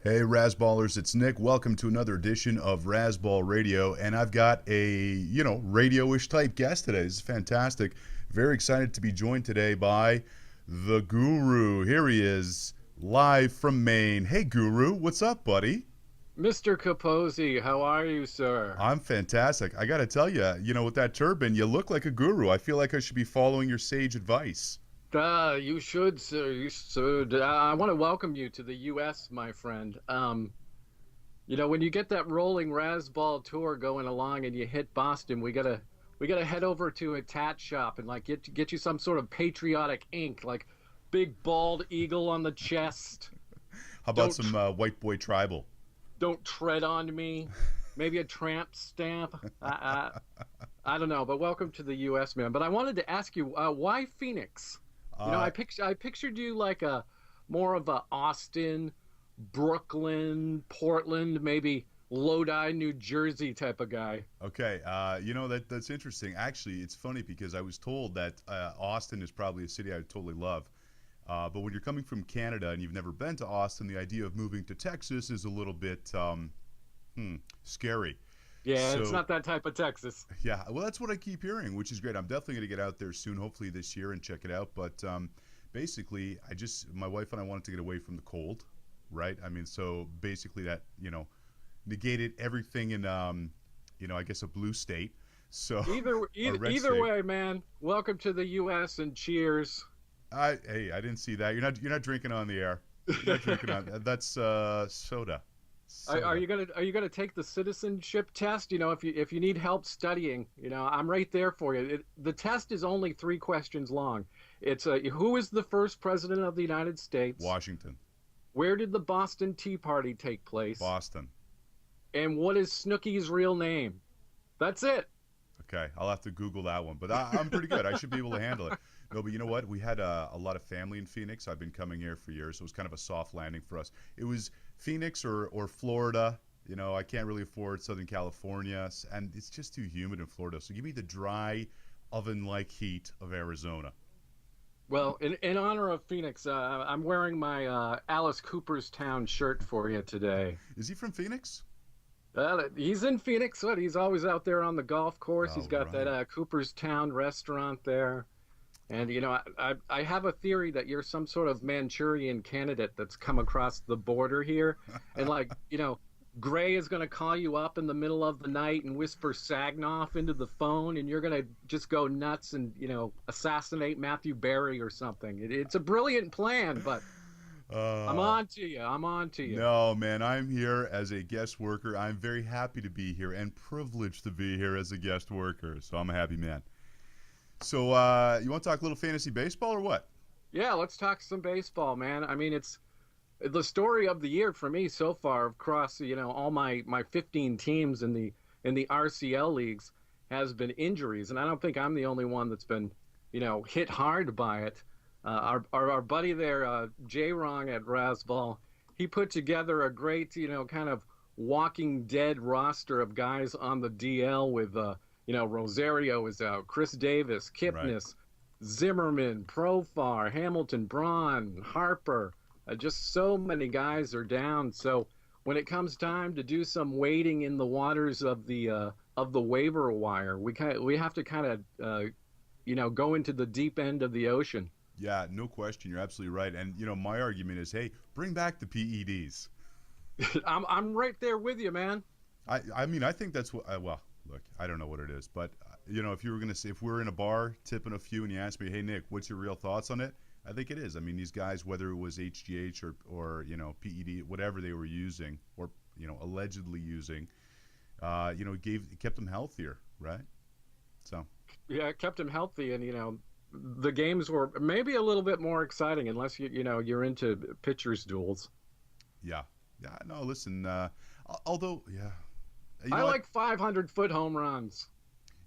Hey, Razzballers, it's Nick. Welcome to another edition of Razzball Radio. And I've got a, radio-ish type guest today. This is fantastic. Very excited to be joined today by the Guru. Here he is, live from Maine. Hey, Guru, what's up, buddy? Mr. Capozzi, how are you, sir? I'm fantastic. I got to tell you, with that turban, you look like a guru. I feel like I should be following your sage advice. You should, sir. You should. I want to welcome you to the U.S., my friend. When you get that rolling Razzball tour going along and you hit Boston, we gotta head over to a tat shop and get you some sort of patriotic ink, like big bald eagle on the chest. How about some white boy tribal? Don't tread on me. Maybe a tramp stamp. I don't know, but welcome to the U.S., man. But I wanted to ask you, why Phoenix? I pictured you like a more of a Austin, Brooklyn, Portland, maybe Lodi, New Jersey type of guy. Okay, that's interesting. Actually, it's funny because I was told that Austin is probably a city I would totally love. But when you're coming from Canada and you've never been to Austin, the idea of moving to Texas is a little bit scary. Yeah, it's not that type of Texas. Yeah, well, that's what I keep hearing, which is great. I'm definitely going to get out there soon, hopefully this year, and check it out. But basically, my wife and I wanted to get away from the cold, right? I mean, so basically that, negated everything in, I guess a blue state. So either way, man, welcome to the U.S. and cheers. Hey, I didn't see that. You're not drinking on the air. You're not drinking on that's soda. Are you gonna take the citizenship test? If you need help studying, I'm right there for you. The test is only 3 questions long. It's who is the first president of the United States? Washington. Where did the Boston Tea Party take place? Boston. And what is Snooki's real name? That's it. Okay, I'll have to Google that one, but I'm pretty good. I should be able to handle it. No, but you know what? We had a lot of family in Phoenix. I've been coming here for years, so it was kind of a soft landing for us. It was Phoenix or Florida. I can't really afford Southern California, and it's just too humid in Florida. So give me the dry, oven-like heat of Arizona. Well, in honor of Phoenix, I'm wearing my Alice Cooperstown shirt for you today. Is he from Phoenix? He's in Phoenix. He's always out there on the golf course. He's got right. that Cooperstown restaurant there. And, I have a theory that you're some sort of Manchurian candidate that's come across the border here. And, Gray is going to call you up in the middle of the night and whisper Sagnoff into the phone, and you're going to just go nuts and, assassinate Matthew Berry or something. It's a brilliant plan, but I'm on to you. No, man, I'm here as a guest worker. I'm very happy to be here and privileged to be here as a guest worker. So I'm a happy man. So you want to talk a little fantasy baseball or what? Yeah, let's talk some baseball, man. I mean, it's the story of the year for me so far across, all my 15 teams in the RCL leagues has been injuries. And I don't think I'm the only one that's been, hit hard by it. Our buddy there, J. Wrong at Razzball, he put together a great, kind of Walking Dead roster of guys on the DL with Rosario is out, Chris Davis, Kipnis, right. Zimmerman, Profar, Hamilton, Braun, Harper. Just so many guys are down. So when it comes time to do some wading in the waters of the waiver wire, we have to kind of go into the deep end of the ocean. Yeah, no question. You're absolutely right. And my argument is, hey, bring back the PEDs. I'm right there with you, man. I mean, I think that's what. Well, look, I don't know what it is, but if you were gonna say, if we're in a bar tipping a few and you ask me, hey Nick, what's your real thoughts on it? I think it is. I mean, these guys, whether it was HGH or PED, whatever they were using or allegedly using, kept them healthier, right? So yeah, it kept them healthy, and the games were maybe a little bit more exciting, unless you're into pitchers duels. Yeah. No, listen. Although, yeah, I like 500-foot home runs.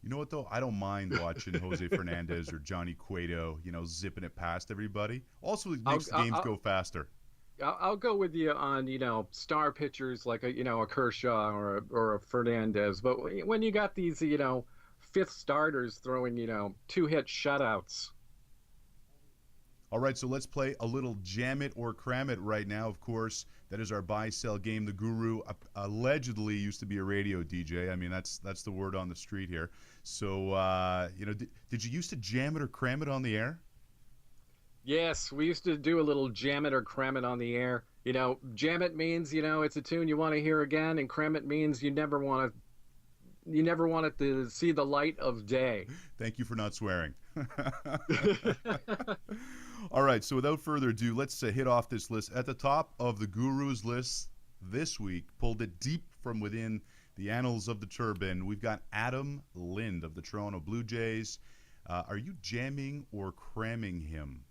You know what, though? I don't mind watching Jose Fernandez or Johnny Cueto, zipping it past everybody. Also, it makes the games go faster. I'll go with you on, star pitchers like a Kershaw or a Fernandez. But when you got these, fifth starters throwing, 2-hit shutouts. All right, so let's play a little Jam It or Cram It right now. Of course, that is our buy-sell game. The Guru allegedly used to be a radio DJ. I mean, that's the word on the street here. So, did you used to jam it or cram it on the air? Yes, we used to do a little jam it or cram it on the air. Jam it means, it's a tune you want to hear again, and cram it means you never want it to see the light of day. Thank you for not swearing. All right, so without further ado, let's hit off this list. At the top of the Guru's list this week, pulled it deep from within the annals of the Turbine, we've got Adam Lind of the Toronto Blue Jays. Are you jamming or cramming him?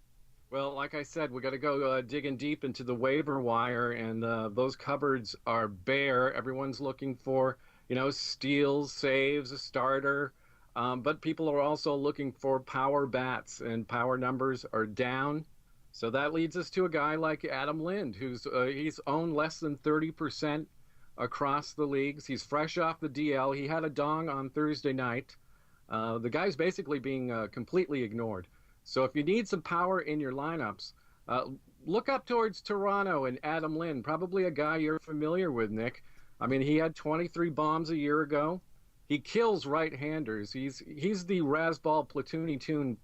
Well, like I said, we got to go digging deep into the waiver wire, and those cupboards are bare. Everyone's looking for, steals, saves, a starter. But people are also looking for power bats, and power numbers are down. So that leads us to a guy like Adam Lind, he's owned less than 30% across the leagues. He's fresh off the DL. He had a dong on Thursday night. The guy's basically being completely ignored. So if you need some power in your lineups, look up towards Toronto and Adam Lind, probably a guy you're familiar with, Nick. I mean, he had 23 bombs a year ago. He kills right-handers. He's the Razzball Platoony Tune,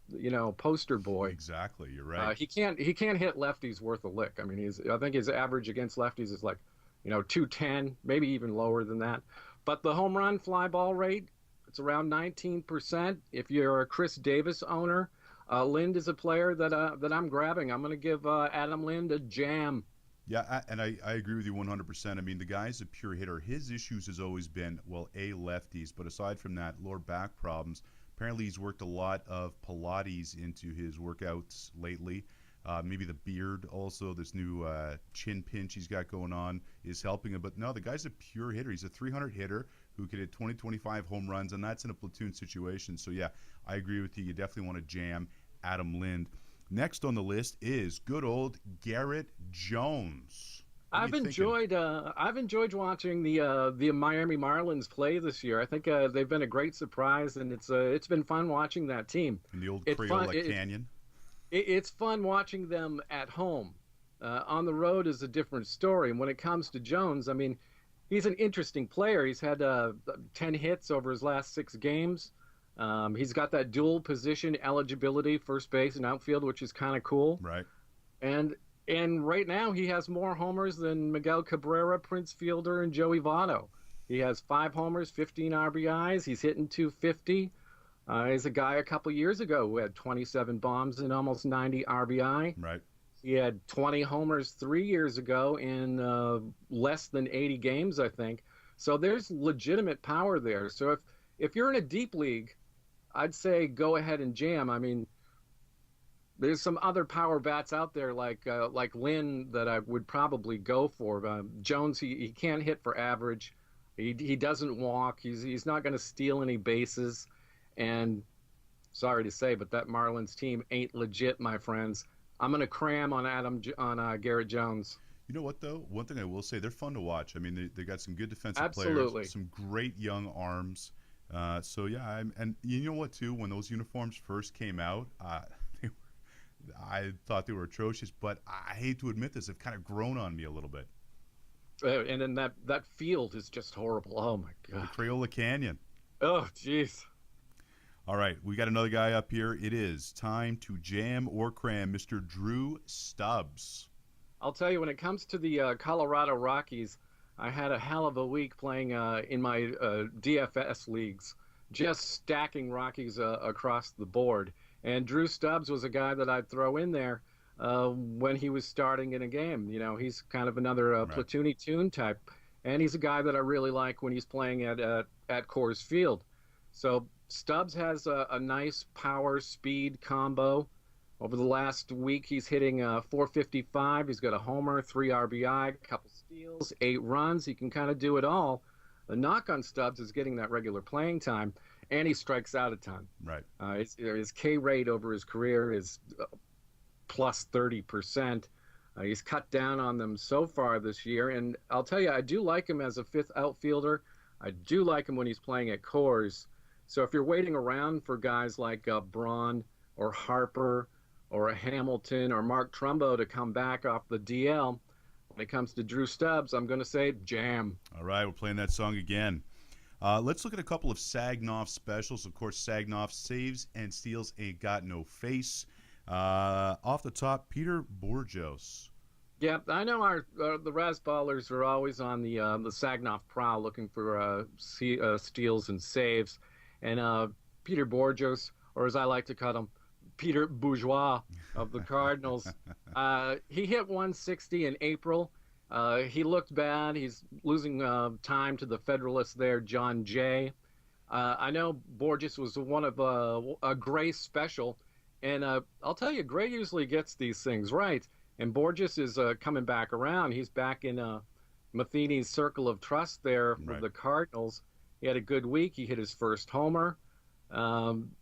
poster boy. Exactly, you're right. He can't hit lefties worth a lick. I mean, I think his average against lefties is like, 210, maybe even lower than that. But the home run fly ball rate, it's around 19%. If you're a Chris Davis owner, Lind is a player that I'm grabbing. I'm going to give Adam Lind a jam. Yeah, and I agree with you 100%. I mean, the guy's a pure hitter. His issues has always been, lefties. But aside from that, lower back problems. Apparently, he's worked a lot of Pilates into his workouts lately. Maybe the beard also, this new chin pinch he's got going on is helping him. But no, the guy's a pure hitter. He's a 300 hitter who could hit 20, 25 home runs, and that's in a platoon situation. So, yeah, I agree with you. You definitely want to jam Adam Lind. Next on the list is good old Garrett Jones. I've enjoyed watching the Miami Marlins play this year. I think they've been a great surprise, and it's been fun watching that team. In the old Crayola Canyon. It's fun watching them at home. On the road is a different story. And when it comes to Jones, I mean, he's an interesting player. He's had 10 hits over his last 6 games. He's got that dual position eligibility, first base and outfield, which is kind of cool. Right. And right now he has more homers than Miguel Cabrera, Prince Fielder, and Joey Votto. He has 5 homers, 15 RBIs. He's hitting .250. He's a guy a couple years ago who had 27 bombs and almost 90 RBI. Right. He had 20 homers 3 years ago in less than 80 games, I think. So there's legitimate power there. So if you're in a deep league, I'd say go ahead and jam. I mean, there's some other power bats out there like Lynn that I would probably go for. Jones, he can't hit for average. He doesn't walk. He's not going to steal any bases. And sorry to say, but that Marlins team ain't legit, my friends. I'm going to cram on Garrett Jones. You know what, though? One thing I will say, they're fun to watch. I mean, they got some good defensive Absolutely. players, some great young arms. So, yeah, and you know what, too? When those uniforms first came out, I thought they were atrocious, but I hate to admit this, they've kind of grown on me a little bit. And then that field is just horrible. Oh, my God. The Crayola Canyon. Oh, jeez. All right, we got another guy up here. It is time to jam or cram Mr. Drew Stubbs. I'll tell you, when it comes to the Colorado Rockies, I had a hell of a week playing in my DFS leagues, just stacking Rockies across the board. And Drew Stubbs was a guy that I'd throw in there when he was starting in a game. You know, he's kind of another platoony tune type, and he's a guy that I really like when he's playing at Coors Field. So Stubbs has a nice power speed combo. Over the last week, he's hitting 455. He's got a homer, 3 RBI, a couple steals, 8 runs. He can kind of do it all. The knock on Stubbs is getting that regular playing time, and he strikes out a ton. Right. His K rate over his career is plus 30%. He's cut down on them so far this year, and I'll tell you, I do like him as a 5th outfielder. I do like him when he's playing at Coors. So if you're waiting around for guys like Braun or Harper or a Hamilton or Mark Trumbo to come back off the DL. When it comes to Drew Stubbs, I'm going to say jam. All right, we're playing that song again. Let's look at a couple of Sagnoff specials. Of course, Sagnoff saves and steals ain't got no face. Off the top, Peter Bourjos. Yeah, I know the Razzballers are always on the Sagnoff prowl looking for steals and saves. And Peter Bourjos, or as I like to call him, Peter Bourgeois of the Cardinals, he hit 160 in April. He looked bad. He's losing time to the Federalist there, John Jay. I know Borges was one of a Gray special, and I'll tell you, Gray usually gets these things right. And Borges is coming back around. He's back in Matheny's circle of trust there for the Cardinals. He had a good week. He hit his first homer.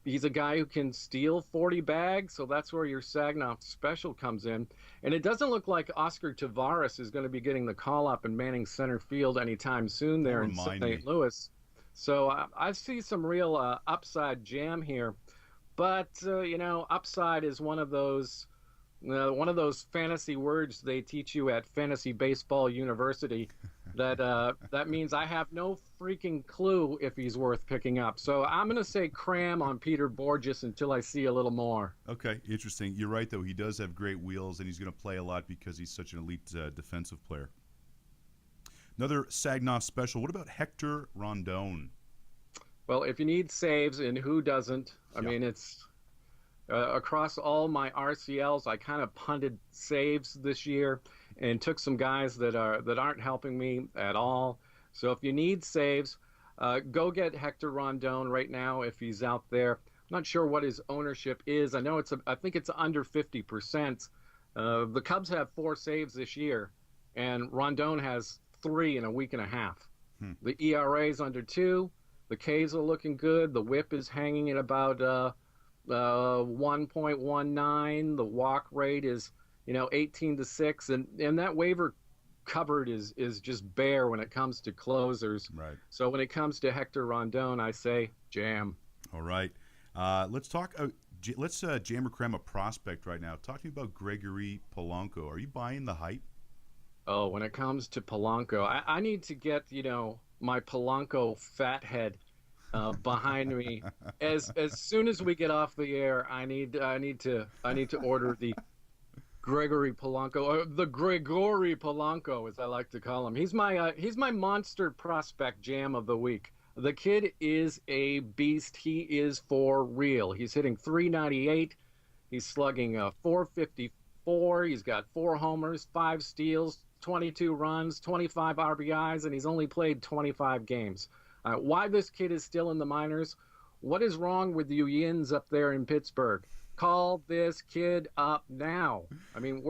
He's a guy who can steal 40 bags, so that's where your Sagnoff special comes in. And it doesn't look like Oscar Tavares is going to be getting the call-up and manning center field anytime soon there in St. Louis. So I see some real upside jam here. But, upside is one of those fantasy words they teach you at Fantasy Baseball University that means I have no freaking clue if he's worth picking up. So I'm going to say cram on Peter Bourjos until I see a little more. Okay, interesting. You're right, though. He does have great wheels, and he's going to play a lot because he's such an elite defensive player. Another Sagnoff special. What about Hector Rondon? Well, if you need saves, and who doesn't? I mean, it's... across all my RCLs, I kind of punted saves this year and took some guys that aren't helping me at all. So if you need saves, go get Hector Rondon right now if he's out there. I'm not sure what his ownership is. I know I think it's under 50%. The Cubs have 4 saves this year, and Rondon has 3 in a week and a half. The ERA is under 2. The Ks are looking good. The WHIP is hanging at about 1.19. The walk rate is 18-6, and that waiver cupboard is just bare when it comes to closers. Right. So when it comes to Hector Rondon, I say jam. All right. Let's talk. Let's jam or cram a prospect right now. Talk to me about Gregory Polanco. Are you buying the hype? Oh, when it comes to Polanco, I need to get my Polanco fathead behind me as soon as we get off the air. I need to order the Gregory Polanco, or the Gregory Polanco, as I like to call him. He's my monster prospect jam of the week. The kid is a beast. He is for real. He's hitting .398. He's slugging .454. He's got 4 homers, 5 steals, 22 runs, 25 RBIs, and he's only played 25 games. Why this kid is still in the minors? What is wrong with you Yins up there in Pittsburgh? Call this kid up now. I mean,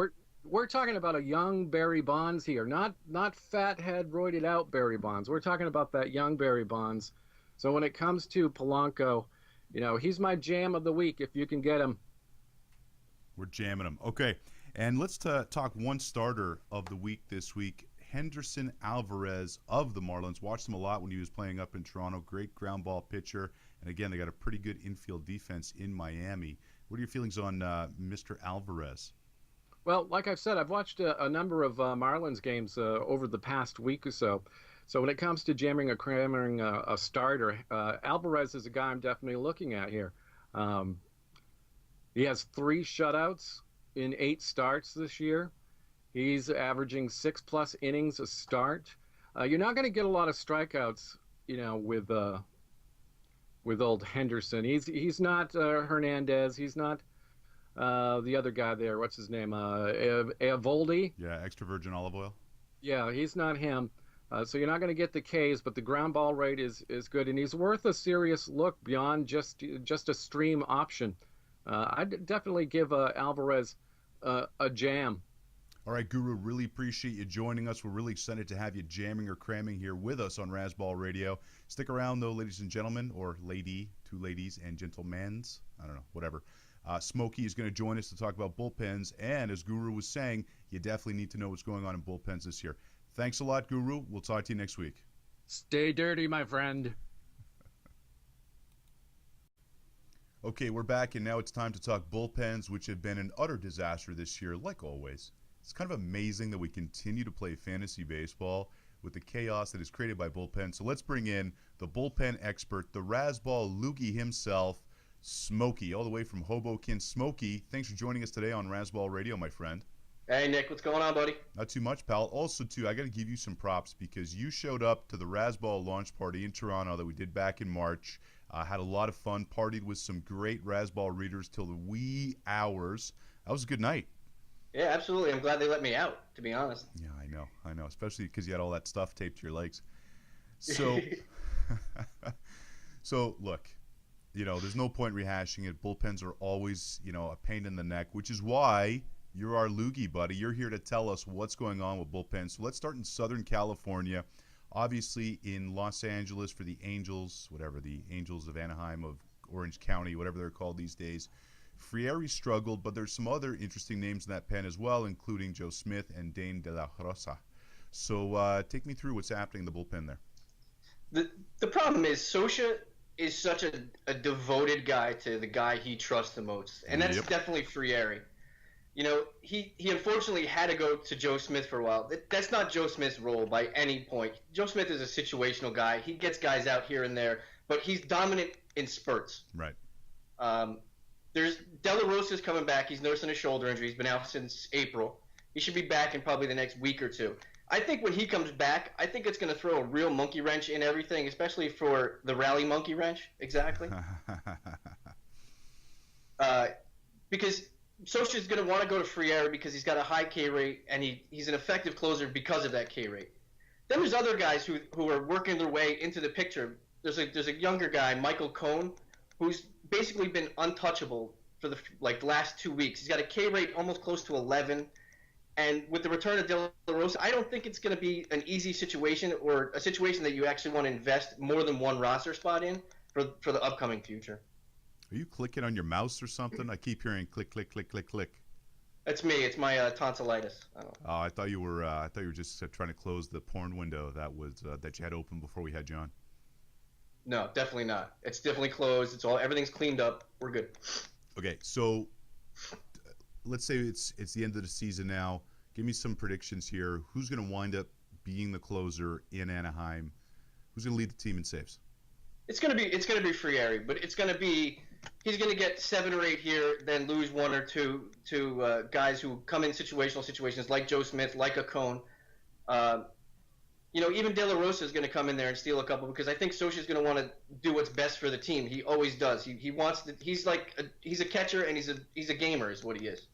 we're talking about a young Barry Bonds here, not fathead roided out Barry Bonds. We're talking about that young Barry Bonds. So when it comes to Polanco, he's my jam of the week if you can get him. We're jamming him. Okay, and let's talk one starter of the week this week. Henderson Alvarez of the Marlins. Watched him a lot when he was playing up in Toronto. Great ground ball pitcher. And again, they got a pretty good infield defense in Miami. What are your feelings on Mr. Alvarez? Well, like I've said, I've watched a number of Marlins games over the past week or so. So when it comes to jamming or cramming a starter, Alvarez is a guy I'm definitely looking at here. He has 3 shutouts in 8 starts this year. He's averaging 6+ innings a start. You're not going to get a lot of strikeouts, with old Henderson. He's not Hernandez. He's not the other guy there. What's his name? Eovaldi. Yeah, extra virgin olive oil. Yeah, he's not him. So you're not going to get the Ks, but the ground ball rate is good, and he's worth a serious look beyond just a stream option. I'd definitely give Alvarez a jam. All right, Guru, really appreciate you joining us. We're really excited to have you jamming or cramming here with us on Razzball Radio. Stick around, though, ladies and gentlemen, or lady, 2 ladies and gentlemans. I don't know, whatever. Smokey is going to join us to talk about bullpens, and as Guru was saying, you definitely need to know what's going on in bullpens this year. Thanks a lot, Guru. We'll talk to you next week. Stay dirty, my friend. Okay, we're back, and now it's time to talk bullpens, which have been an utter disaster this year, like always. It's kind of amazing that we continue to play fantasy baseball with the chaos that is created by bullpen. So let's bring in the bullpen expert, the Razzball loogie himself, Smokey, all the way from Hoboken. Smokey, thanks for joining us today on Razzball Radio, my friend. Hey, Nick, what's going on, buddy? Not too much, pal. Also, too, I got to give you some props because you showed up to the Razzball launch party in Toronto that we did back in March. Had a lot of fun, partied with some great Razzball readers till the wee hours. That was a good night. Yeah, absolutely. I'm glad they let me out, to be honest. Yeah, I know, especially because you had all that stuff taped to your legs. So, so look, there's no point rehashing it. Bullpens are always, a pain in the neck, which is why you're our loogie, buddy. You're here to tell us what's going on with bullpens. So let's start in Southern California. Obviously, in Los Angeles for the Angels, the Angels of Anaheim, of Orange County, whatever they're called these days, Frieri struggled, but there's some other interesting names in that pen as well, including Joe Smith and Dane De La Rosa. So take me through what's happening in the bullpen there. The problem is Scioscia is such a devoted guy to the guy he trusts the most, and that's definitely Frieri. He unfortunately had to go to Joe Smith for a while. That's not Joe Smith's role by any point. Joe Smith is a situational guy. He gets guys out here and there, but he's dominant in spurts. Right. There's De La Rosa's coming back. He's nursing a shoulder injury. He's been out since April. He should be back in probably the next week or two. I think when he comes back, I think it's going to throw a real monkey wrench in everything, especially for the rally monkey wrench. Exactly. Because Scioscia's going to want to go to Frieri because he's got a high K rate and he's an effective closer because of that K rate. Then there's other guys who are working their way into the picture. There's a younger guy, Michael Cohn, who's basically been untouchable for the last 2 weeks. He's got a K rate almost close to 11. And with the return of De La Rosa, I don't think it's going to be an easy situation or a situation that you actually want to invest more than one roster spot in for the upcoming future. Are you clicking on your mouse or something? I keep hearing click, click, click, click, click. That's me. It's my tonsillitis. Oh, I thought you were just trying to close the porn window that you had open before we had you on. No, definitely not. It's definitely closed. Everything's cleaned up. We're good. Okay, so let's say it's the end of the season now. Give me some predictions here. Who's going to wind up being the closer in Anaheim? Who's going to lead the team in saves? It's going to be Frieri, but it's going to be he's going to get 7 or 8 here, then lose 1 or 2 to guys who come in situational situations like Joe Smith, like a Cone. Even De La Rosa is going to come in there and steal a couple because I think Scioscia is going to want to do what's best for the team. He always does. He wants to. He's a catcher and he's a gamer is what he is.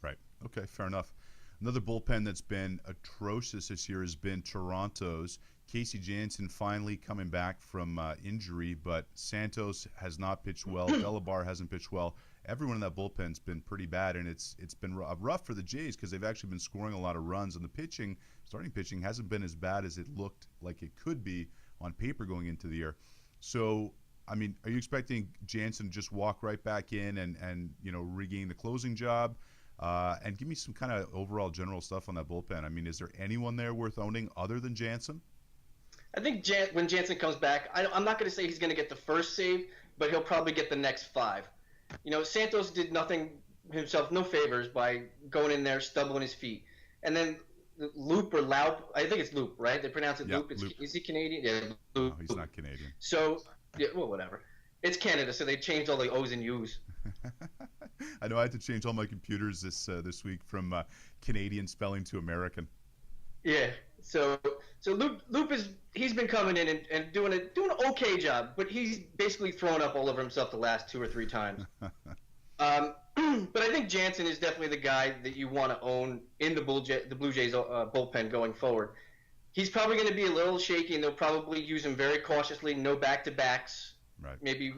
Right. Okay. Fair enough. Another bullpen that's been atrocious this year has been Toronto's. Casey Jansen finally coming back from injury, but Santos has not pitched well. Delabar hasn't pitched well. Everyone in that bullpen's been pretty bad, and it's been rough for the Jays because they've actually been scoring a lot of runs, and the starting pitching hasn't been as bad as it looked like it could be on paper going into the year. So, I mean, are you expecting Jansen to just walk right back in and regain the closing job? And give me some kind of overall general stuff on that bullpen. I mean, is there anyone there worth owning other than Jansen? I think when Jansen comes back, I'm not going to say he's going to get the first save, but he'll probably get the next 5. Santos did himself no favors by going in there, stubbling his feet. And then Loop or Laup, I think it's Loop, right? They pronounce it Loop. Loop. Is he Canadian? Yeah, Loop. No, he's not Canadian. So, yeah, well, whatever. It's Canada, so they changed all the O's and U's. I know I had to change all my computers this week from Canadian spelling to American. Yeah. So Loop he's been coming in and doing an okay job, but he's basically thrown up all over himself the last 2 or 3 times. But I think Jansen is definitely the guy that you want to own in the Blue Jays bullpen going forward. He's probably going to be a little shaky, and they'll probably use him very cautiously. No back-to-backs. Right. Maybe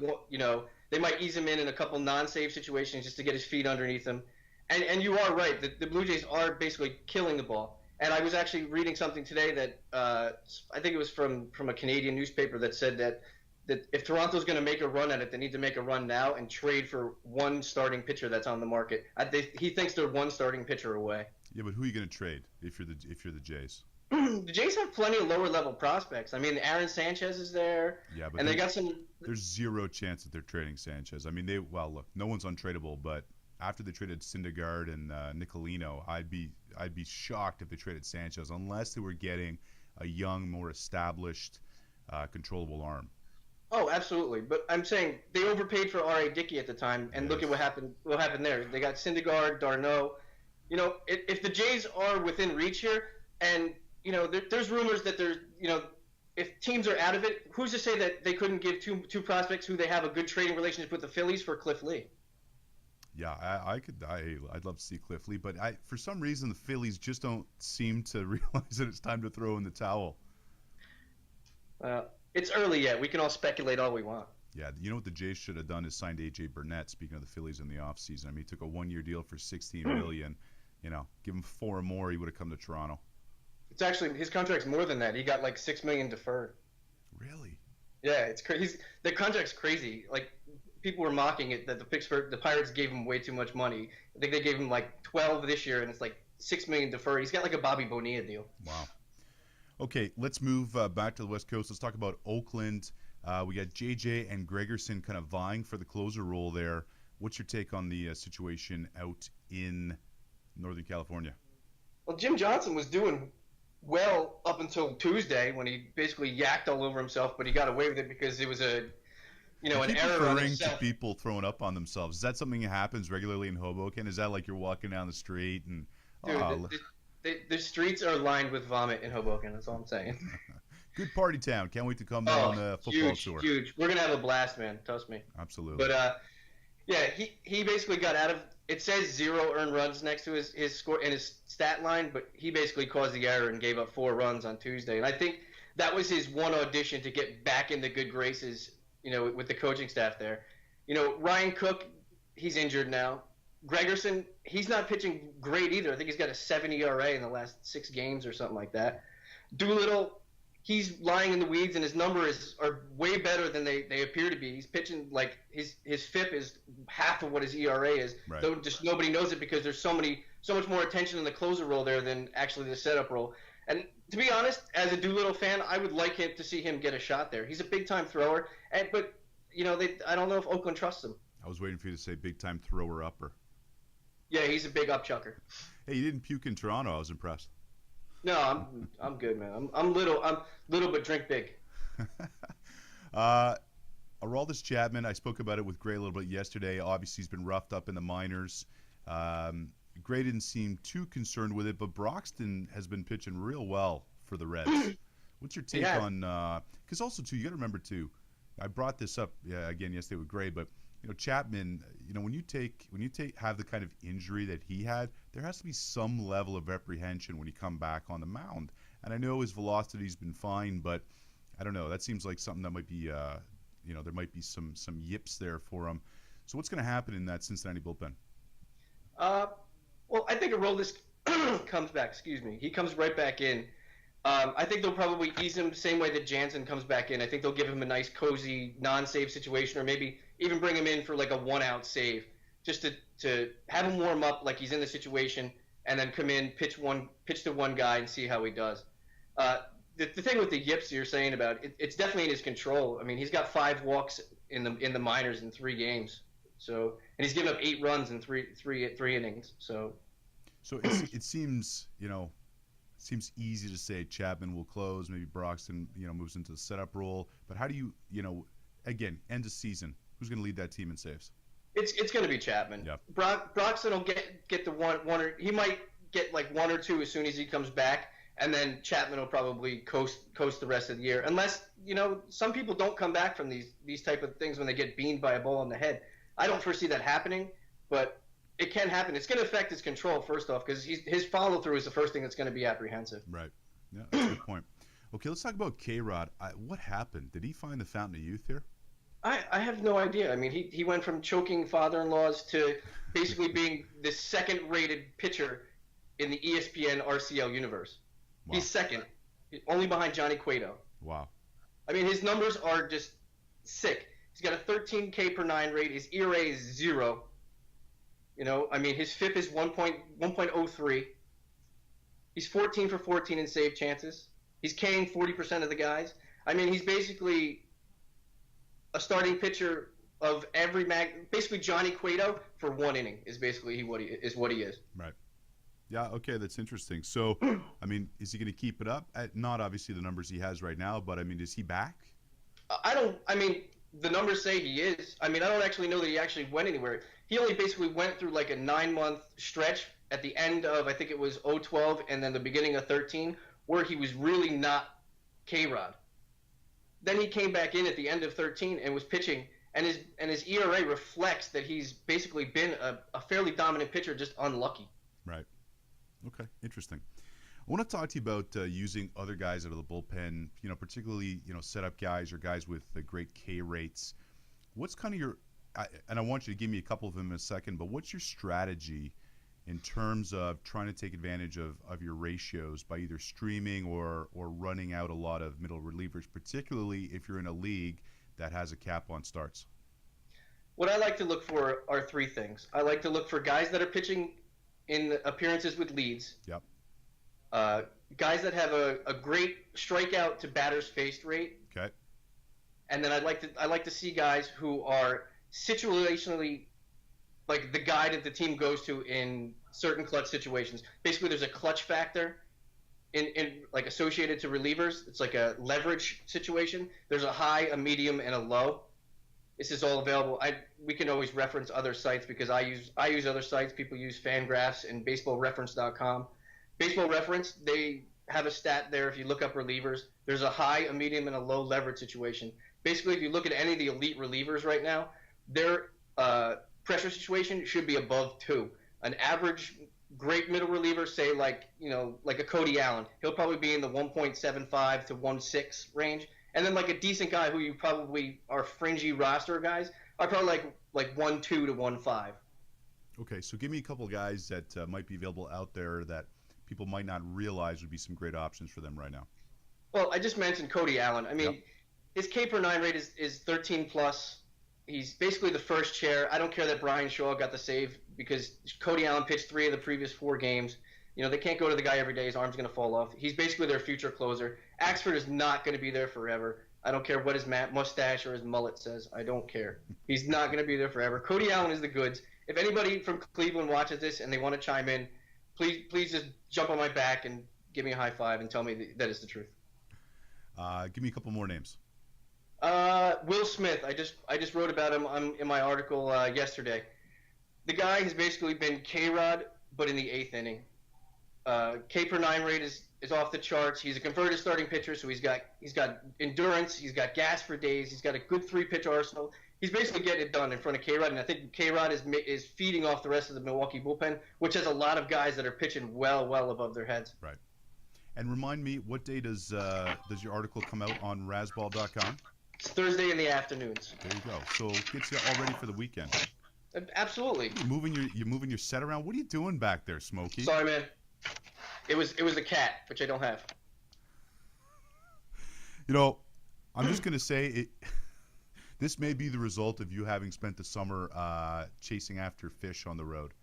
they might ease him in a couple non-save situations just to get his feet underneath him. And you are right. The Blue Jays are basically killing the ball. And I was actually reading something today that I think it was from a Canadian newspaper that said that if Toronto's going to make a run at it, they need to make a run now and trade for one starting pitcher that's on the market. He thinks they're one starting pitcher away. Yeah, but who are you going to trade if you're the Jays? the Jays have plenty of lower level prospects. I mean, Aaron Sanchez is there. Yeah, but and they got some. There's zero chance that they're trading Sanchez. I mean, look, no one's untradeable, but after they traded Syndergaard and Nicolino, I'd be shocked if they traded Sanchez unless they were getting a young, more established, controllable arm. Oh, absolutely. But I'm saying they overpaid for R.A. Dickey at the time, and look at what happened. What happened there? They got Syndergaard, d'Arnaud. You know, if the Jays are within reach here, and you know, there's rumors that there's, you know, if teams are out of it, who's to say that they couldn't give two prospects who they have a good trading relationship with the Phillies for Cliff Lee? Yeah, I'd love to see Cliff Lee, but for some reason the Phillies just don't seem to realize that it's time to throw in the towel. It's early yet. We can all speculate all we want. Yeah, you know what the Jays should have done is signed A.J. Burnett, speaking of the Phillies in the offseason. I mean, he took a one-year deal for $16 million. You know, give him 4 more, he would have come to Toronto. It's actually, his contract's more than that. He got like $6 million deferred. Really? Yeah, it's crazy. The contract's crazy. Like, people were mocking it that the Pirates gave him way too much money. I think they gave him like 12 this year, and it's like $6 million deferred. He's got like a Bobby Bonilla deal. Wow. Okay, let's move back to the West Coast. Let's talk about Oakland. We got JJ and Gregerson kind of vying for the closer role there. What's your take on the situation out in Northern California? Well, Jim Johnson was doing well up until Tuesday when he basically yacked all over himself, but he got away with it because it was an error on himself. To people throwing up on themselves. Is that something that happens regularly in Hoboken? Is that like you're walking down the street and the streets are lined with vomit in Hoboken? That's all I'm saying. Good party town. Can't wait to come there on the football tour. Huge. We're gonna have a blast, man. Trust me. Absolutely. But yeah, he basically got out of. It says 0 earned runs next to his score in his stat line, but he basically caused the error and gave up 4 runs on Tuesday. And I think that was his one audition to get back in the good graces, you know, with the coaching staff there. You know, Ryan Cook, he's injured now. Gregerson, he's not pitching great either. I think he's got a 7 ERA in the last 6 games or something like that. Doolittle, he's lying in the weeds, and his numbers are way better than they appear to be. He's pitching like his FIP is half of what his ERA is. Right. Though just nobody knows it because there's so much more attention in the closer role there than actually the setup role. And to be honest, as a Doolittle fan, I would like to see him get a shot there. He's a big time thrower, but you know, I don't know if Oakland trusts him. I was waiting for you to say big time thrower upper. Yeah, he's a big upchucker. Hey, you didn't puke in Toronto. I was impressed. No, I'm good, man. I'm little but drink big. Aroldis Chapman, I spoke about it with Gray a little bit yesterday. Obviously, he's been roughed up in the minors. Gray didn't seem too concerned with it, but Broxton has been pitching real well for the Reds. What's your take on? Because also too, you got to remember too. I brought this up again yesterday with Gray, but you know, Chapman, you know, when you have the kind of injury that he had, there has to be some level of apprehension when you come back on the mound. And I know his velocity's been fine, but I don't know. That seems like something that might be, you know, there might be some yips there for him. So what's going to happen in that Cincinnati bullpen? Well, I think Aroldis comes back. Excuse me. He comes right back in. I think they'll probably ease him the same way that Jansen comes back in. I think they'll give him a nice, cozy, non-save situation, or maybe even bring him in for like a 1-out save, just to have him warm up like he's in the situation, and then come in, pitch to one guy, and see how he does. The thing with the yips you're saying about it's definitely in his control. I mean, he's got 5 walks in the minors in 3 games, so and he's given up 8 runs in three innings. So it seems, you know. Seems easy to say Chapman will close, maybe Broxton, you know, moves into the setup role. But how do you know, again, end of season, who's going to lead that team in saves? It's going to be Chapman. Yep. Broxton will get the one or he might get like 1 or 2 as soon as he comes back, and then Chapman will probably coast the rest of the year. Unless, you know, some people don't come back from these type of things when they get beamed by a ball on the head. I don't foresee that happening, but it can happen. It's going to affect his control, first off, because his follow-through is the first thing that's going to be apprehensive. Right. Yeah, that's a good point. Okay, let's talk about K-Rod. What happened? Did he find the fountain of youth here? I have no idea. I mean, he went from choking father-in-laws to basically being the second-rated pitcher in the ESPN RCL universe. Wow. He's second, only behind Johnny Cueto. Wow. I mean, his numbers are just sick. He's got a 13 K per 9 rate. His ERA is 0. You know, I mean, his FIP is 1.03. He's 14 for 14 in save chances. He's K'ing 40% of the guys. I mean, he's basically a starting pitcher of every basically Johnny Cueto for one inning is basically what he is. Right. Yeah, okay, that's interesting. So, I mean, is he going to keep it up? Not obviously the numbers he has right now, but I mean, is he back? I mean, the numbers say he is. I mean, I don't actually know that he actually went anywhere. He only basically went through like a 9-month stretch at the end of, I think it was 2012 and then the beginning of 13, where he was really not K-Rod. Then he came back in at the end of 13 and was pitching, and his ERA reflects that he's basically been a fairly dominant pitcher, just unlucky. Right. Okay, interesting. I want to talk to you about using other guys out of the bullpen, particularly, setup guys or guys with great K rates. What's kind of and I want you to give me a couple of them in a second, but what's your strategy in terms of trying to take advantage of your ratios by either streaming or running out a lot of middle relievers, particularly if you're in a league that has a cap on starts? What I like to look for are three things. I like to look for guys that are pitching in appearances with leads. Yep. Guys that have a great strikeout to batters faced rate. Okay. And then I like to see guys who are situationally like the guy that the team goes to in certain clutch situations. Basically, there's a clutch factor in like associated to relievers. It's like a leverage situation. There's a high, a medium, and a low. This is all available. We can always reference other sites because I use other sites. People use Fangraphs and BaseballReference.com. Baseball Reference, they have a stat there. If you look up relievers, there's a high, a medium, and a low leverage situation. Basically, if you look at any of the elite relievers right now, their pressure situation should be above 2. An average great middle reliever, say like a Cody Allen, he'll probably be in the 1.75 to 1.6 range. And then like a decent guy who you probably are fringy roster guys are probably like 1.2 to 1.5. Okay, so give me a couple of guys that might be available out there that people might not realize would be some great options for them right now. Well, I just mentioned Cody Allen. I mean, Yep. His K per 9 rate is 13 plus. He's basically the first chair. I don't care that Brian Shaw got the save because Cody Allen pitched 3 of the previous 4 games. They can't go to the guy every day. His arm's going to fall off. He's basically their future closer. Axford is not going to be there forever. I don't care what his mustache or his mullet says. I don't care. He's not going to be there forever. Cody Allen is the goods. If anybody from Cleveland watches this and they want to chime in, please just jump on my back and give me a high five and tell me that is the truth. Give me a couple more names. Will Smith. I just wrote about him in my article yesterday. The guy has basically been K-Rod, but in the 8th inning. K per 9 rate is off the charts. He's a converted starting pitcher, so he's got endurance. He's got gas for days. He's got a good 3-pitch arsenal. He's basically getting it done in front of K-Rod, and I think K-Rod is feeding off the rest of the Milwaukee bullpen, which has a lot of guys that are pitching well above their heads. Right. And remind me, what day does your article come out on Razzball.com? It's Thursday in the afternoons. There you go. So it gets you all ready for the weekend. Absolutely. You're moving your set around. What are you doing back there, Smokey? Sorry, man. It was a cat, which I don't have. I'm just gonna say it. This may be the result of you having spent the summer chasing after fish on the road.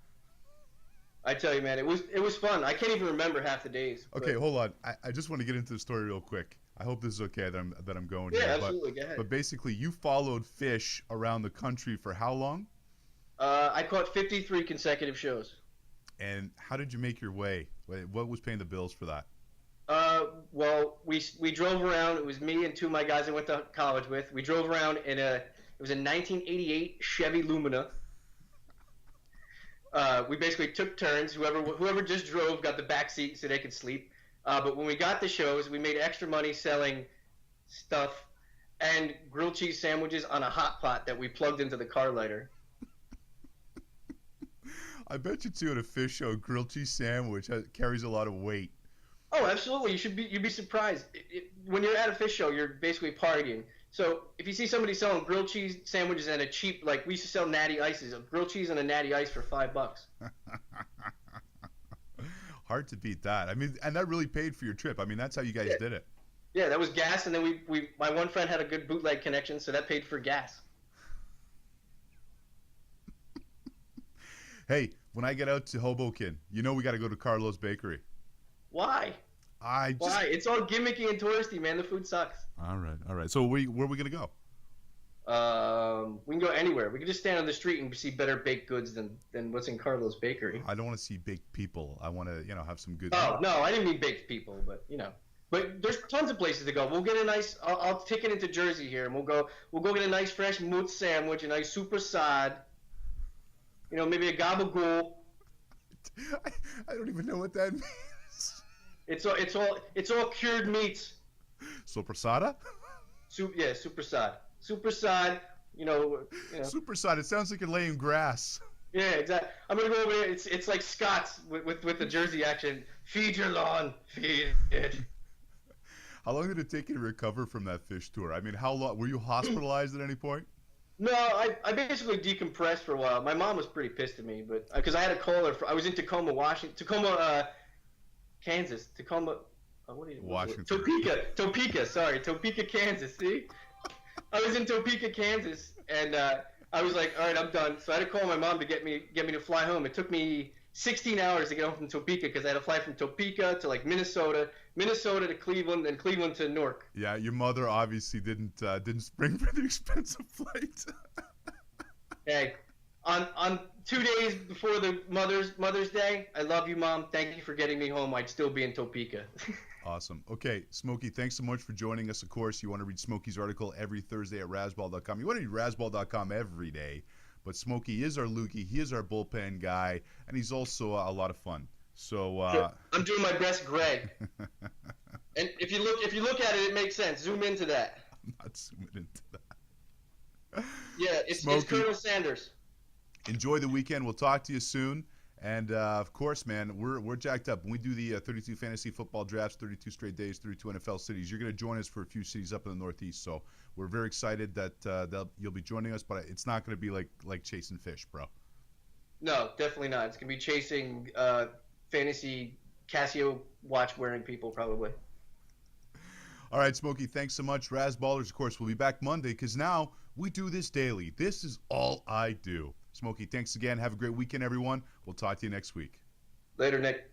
I tell you, man, it was fun. I can't even remember half the days. Okay, hold on. I just want to get into the story real quick. I hope this is okay that I'm going here. Yeah, absolutely. Go ahead. But basically, you followed fish around the country for how long? I caught 53 consecutive shows. And how did you make your way? What was paying the bills for that? Well, we drove around. It was me and 2 of my guys I went to college with. We drove around in it was a 1988 Chevy Lumina. We basically took turns. Whoever just drove got the back seat so they could sleep. But when we got the shows, we made extra money selling stuff and grilled cheese sandwiches on a hot pot that we plugged into the car lighter. I bet you too at a fish show, grilled cheese sandwich carries a lot of weight. Oh, absolutely. You'd be surprised. When you're at a fish show, you're basically partying. So if you see somebody selling grilled cheese sandwiches and a cheap, like we used to sell natty ices, a grilled cheese and a natty ice for $5. Hard to beat that. I mean, and that really paid for your trip. I mean, that's how you guys did it. Yeah, that was gas, and then my one friend had a good bootleg connection, so that paid for gas. Hey, when I get out to Hoboken, we got to go to Carlo's Bakery. Why? I just. Why? It's all gimmicky and touristy, man. The food sucks. All right. So where are we gonna go? We can go anywhere. We can just stand on the street and see better baked goods than what's in Carlo's Bakery. I don't want to see baked people. I want to, have some good. Oh no, I didn't mean baked people, but But there's tons of places to go. We'll get a nice. I'll take it into Jersey here, and we'll go get a nice fresh moot sandwich, a nice super side. Maybe a gabagool. I don't even know what that means. It's all cured meats. Soprasada? Yeah, super side. Super side. Super side. It sounds like you're laying grass. Yeah, exactly. I'm gonna go over there. It's like Scott's with the Jersey accent. Feed your lawn. Feed it. How long did it take you to recover from that fish tour? I mean, how long were you hospitalized at any point? No, I basically decompressed for a while. My mom was pretty pissed at me, but because I had a call her. I was in Tacoma, Kansas. Tacoma. What do you? Washington. Topeka. Sorry, Topeka, Kansas. See, I was in Topeka, Kansas, and I was like, all right, I'm done. So I had to call my mom to get me to fly home. It took me 16 hours to get home from Topeka because I had to fly from Topeka to like Minnesota to Cleveland, and Cleveland to Newark. Yeah, your mother obviously didn't spring for the expensive flight. Hey, on 2 days before the Mother's Day, I love you, Mom. Thank you for getting me home. I'd still be in Topeka. Awesome. Okay, Smokey, thanks so much for joining us. Of course, you want to read Smokey's article every Thursday at Razzball.com. You want to read Razzball.com every day. But Smokey is our loogie. He is our bullpen guy, and he's also a lot of fun. So I'm doing my best, Greg. And if you look at it, it makes sense. Zoom into that. I'm not zooming into that. Yeah, it's Colonel Sanders. Enjoy the weekend. We'll talk to you soon. And of course, man, we're jacked up. When we do the 32 fantasy football drafts, 32 straight days, 32 NFL cities, you're going to join us for a few cities up in the Northeast. So we're very excited that you'll be joining us, but it's not going to be like chasing fish, bro. No, definitely not. It's going to be chasing fantasy Casio watch wearing people probably. All right, Smokey, thanks so much. Razzballers, of course, we'll be back Monday because now we do this daily. This is all I do. Smokey, thanks again. Have a great weekend, everyone. We'll talk to you next week. Later, Nick.